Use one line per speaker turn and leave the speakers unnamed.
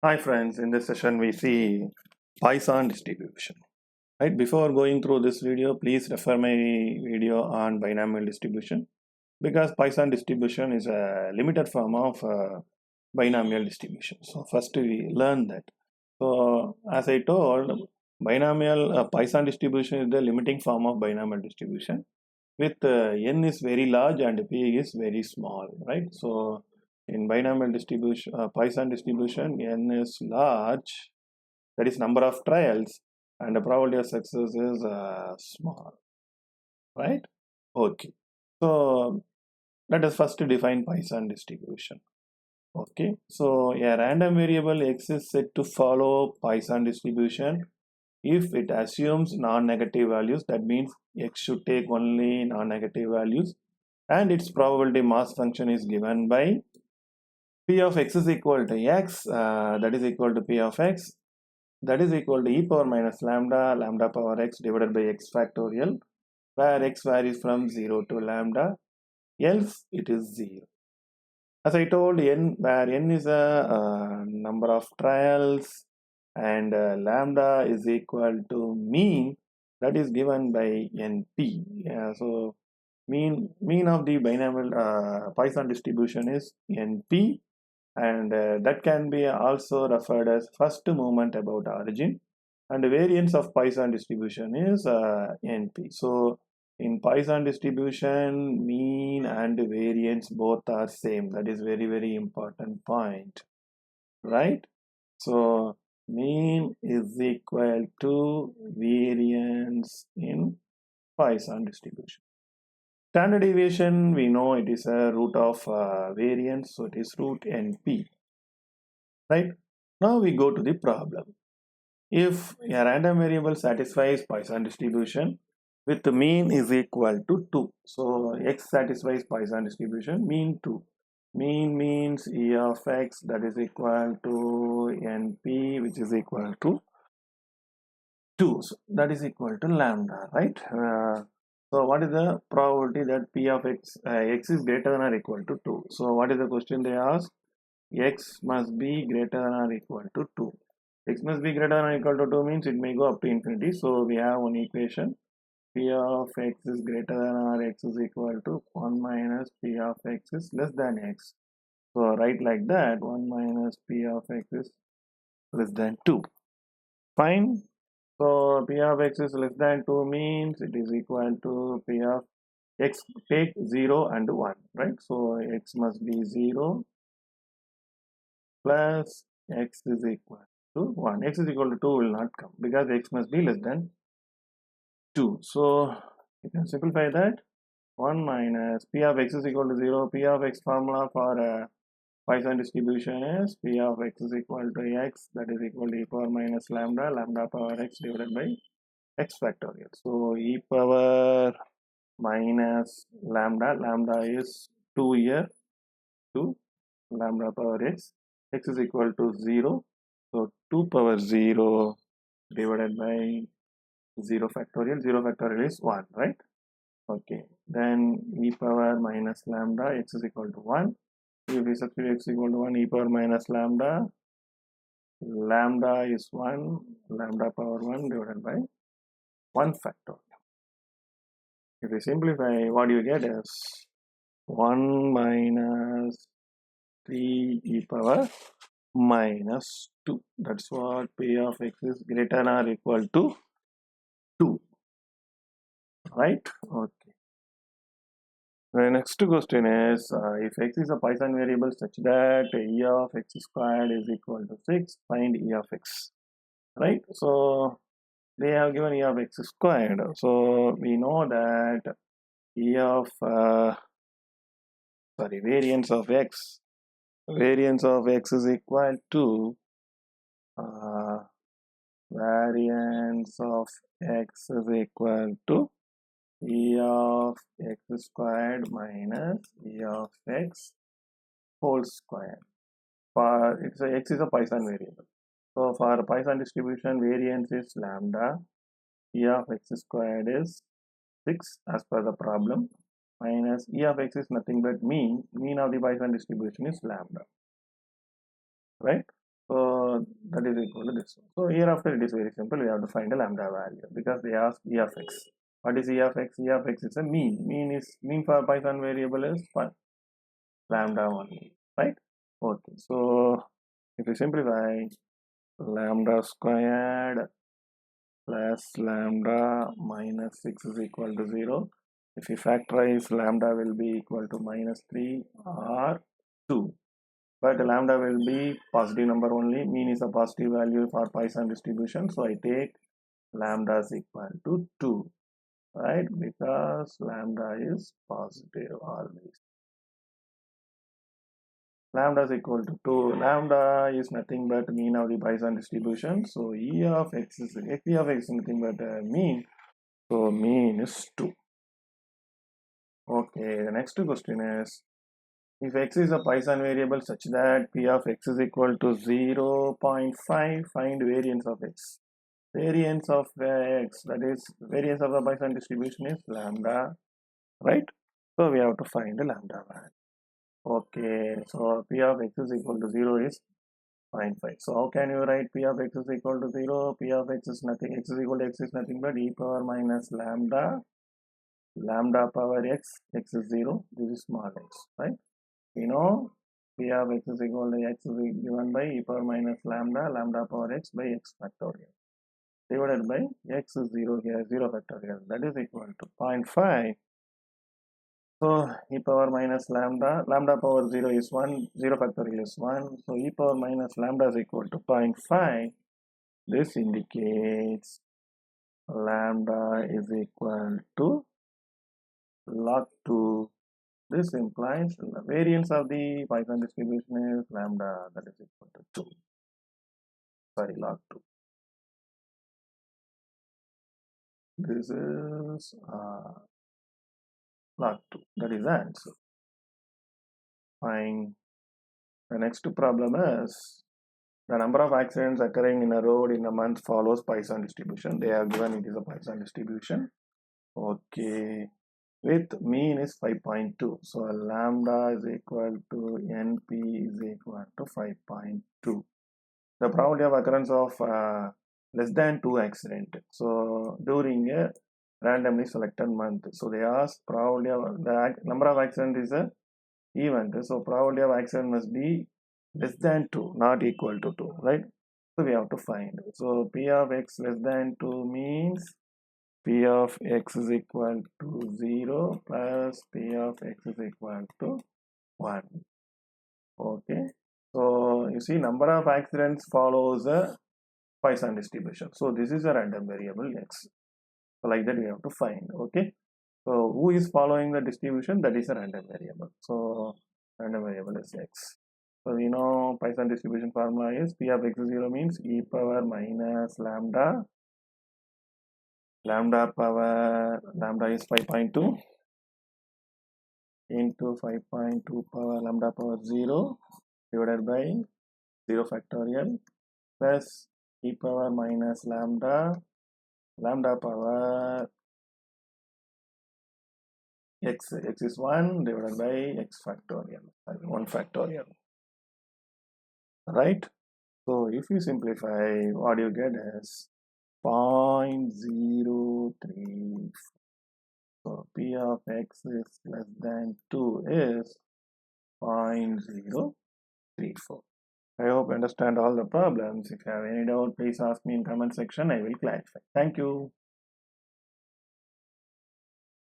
Hi friends, in this session we see Poisson distribution. Right, before going through this video, please refer my video on binomial distribution because Poisson distribution is a limited form of binomial distribution. So first we learn that. So as I told, binomial Poisson distribution is the limiting form of binomial distribution with n is very large and p is very small, right? So in binomial distribution, Poisson distribution, n is large, that is number of trials, and the probability of success is small, right? Okay. So let us first define Poisson distribution. Okay. So a random variable x is said to follow Poisson distribution if it assumes non-negative values. That means x should take only non-negative values, and its probability mass function is given by p of x is equal to x, that is equal to p of x, that is equal to e power minus lambda, lambda power x divided by x factorial, where x varies from 0 to lambda, else it is 0. As I told, n, where n is a number of trials and lambda is equal to mean, that is given by np. So mean of the binomial Poisson distribution is np, and that can be also referred as first moment about origin, and the variance of Poisson distribution is np. So in Poisson distribution, mean and variance both are same. That is very important point, right? So mean is equal to variance in Poisson distribution. Standard deviation, we know it is a root of variance, so it is root np, right? Now we go to the problem. If a random variable satisfies Poisson distribution with the mean is equal to 2, so x satisfies Poisson distribution, mean 2. Mean means e of x, that is equal to np, which is equal to 2, so that is equal to lambda, right? So what is the probability that p of x, x is greater than or equal to 2? So what is the question they ask? X must be greater than or equal to 2. X must be greater than or equal to 2 means it may go up to infinity. So we have one equation. P of x is greater than or x is equal to 1 minus P of x is less than x. So write like that, 1 minus P of x is less than 2. Fine. So P of x is less than 2 means it is equal to P of x, take 0 and 1, right? So x must be 0 plus x is equal to 1. X is equal to 2 will not come because x must be less than 2. So you can simplify that. 1 minus P of x is equal to 0. P of x formula for Poisson distribution is P of x is equal to x, that is equal to e power minus lambda, lambda power x divided by x factorial. So e power minus lambda, lambda is 2 here, 2 lambda power x, x is equal to 0. So 2 power 0 divided by 0 factorial is 1, right? Okay, then e power minus lambda, x is equal to 1. If we substitute x equal to 1, e power minus lambda, lambda is 1, lambda power 1 divided by 1 factorial. If we simplify, what you get is 1 minus 3 e power minus 2. That's what P of x is greater than or equal to 2, right? Okay. The next question is, if x is a Poisson variable such that e of x squared is equal to 6, find e of x, right? So they have given e of x squared. So we know that e of, variance of x is equal to variance of x is equal to e of x squared minus e of x whole square. For x is a Poisson variable. So for Poisson distribution, variance is lambda, e of x squared is 6 as per the problem, minus e of x is nothing but mean of the Poisson distribution is lambda, right? So So that is equal to this one. So hereafter it is very simple. We have to find a lambda value because they ask E of x. What is E of x? E of x is a mean. Mean for Python variable is lambda only, right? Okay. So if you simplify, lambda squared plus lambda minus 6 is equal to 0. If you factorize, lambda will be equal to minus 3 or 2. But lambda will be positive number only. Mean is a positive value for Poisson distribution. So I take lambda is equal to 2, right? Because lambda is positive always. Lambda is equal to 2. Lambda is nothing but mean of the Poisson distribution. So E of x is nothing but mean. So mean is 2. Okay, the next question is, if x is a Poisson variable such that p of x is equal to 0.5, find variance of x. Variance of x, that is variance of the Poisson distribution is lambda, right? So we have to find the lambda value. Okay, so p of x is equal to 0 is 0.5. So how can you write p of x is equal to 0? P of x is nothing, x is equal to x is nothing but e power minus lambda power x is 0, this is small x, right? We know p of x is equal to x is given by e power minus lambda power x by x factorial divided by x is 0 here, 0 factorial, that is equal to 0.5. So e power minus lambda power 0 is 1, 0 factorial is 1, so e power minus lambda is equal to 0.5. This indicates lambda is equal to log 2. This implies the variance of the Poisson distribution is lambda, that is equal to 2. Sorry, log 2. This is log 2. That is the answer. Fine. The next problem is the number of accidents occurring in a road in a month follows Poisson distribution. They have given it is a Poisson distribution. Okay. With mean is 5.2. So lambda is equal to NP is equal to 5.2. The probability of occurrence of less than 2 accident. So during a randomly selected month. So they ask probability of the number of accident is a event. So probability of accident must be less than 2, not equal to 2, right? So we have to find. So P of x less than 2 means P of x is equal to 0 plus P of x is equal to 1. Okay. So you see number of accidents follows a Poisson distribution. So this is a random variable x. So like that we have to find. Okay. So who is following the distribution? That is a random variable. So random variable is x. So we know Poisson distribution formula is P of x is 0 means e power minus lambda power lambda is 5.2 into 5.2 power lambda power 0 divided by 0 factorial plus e power minus lambda power x is 1 divided by x factorial, 1 factorial, right? So if you simplify, what you get is 0.03. So p of x is less than 2 is 0.034. I hope you understand all the problems. If you have any doubt, please ask me in comment section. I will clarify. Thank you.